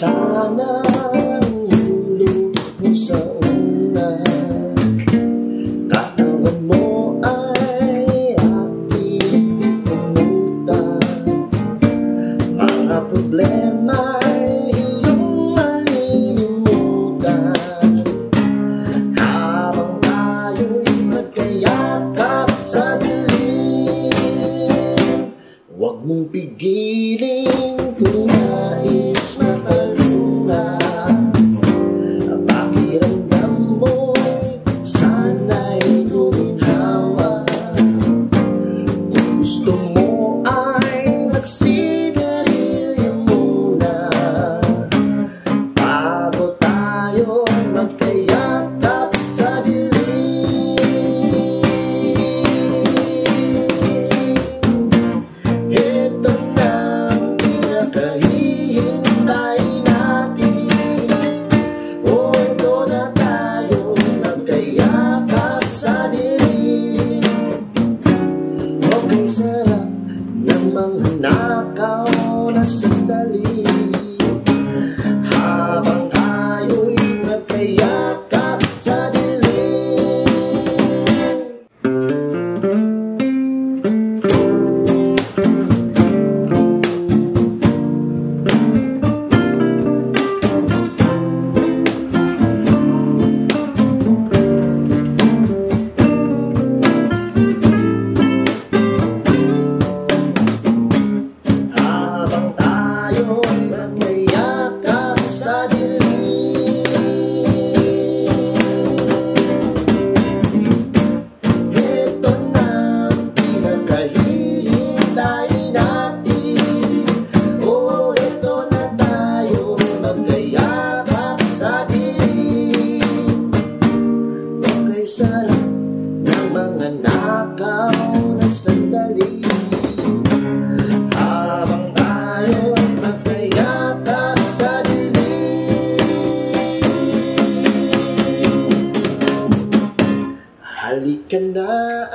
sanang ulo mo sa una. Katawan mo ay aking pumutan. Mga problema ay iyong malilimutan. Habang tayo'y magkayakap sa dilim, huwag mong pigilin kung nais makalunan. Pakiramdam mo'y sana'y guminhawa. Kung gusto mo ay magsigarilyo muna bago tayo magkayakap sa dilim. Ito na ang pinakahihintay natin. O ito na tayo magkayakap sa dilim. Okay, sarap ng mga nakaw na sandali habang tayo'y magkayakap sa dilim. Habang tayo'y magkayakap sa dilim. Ito na ang pinakahihintay natin. O ito na tayo magkayakap sa dilim. Okay, sarap ng mga nakaw na sandali habang tayo'y magkayakap sa dilim. Halika na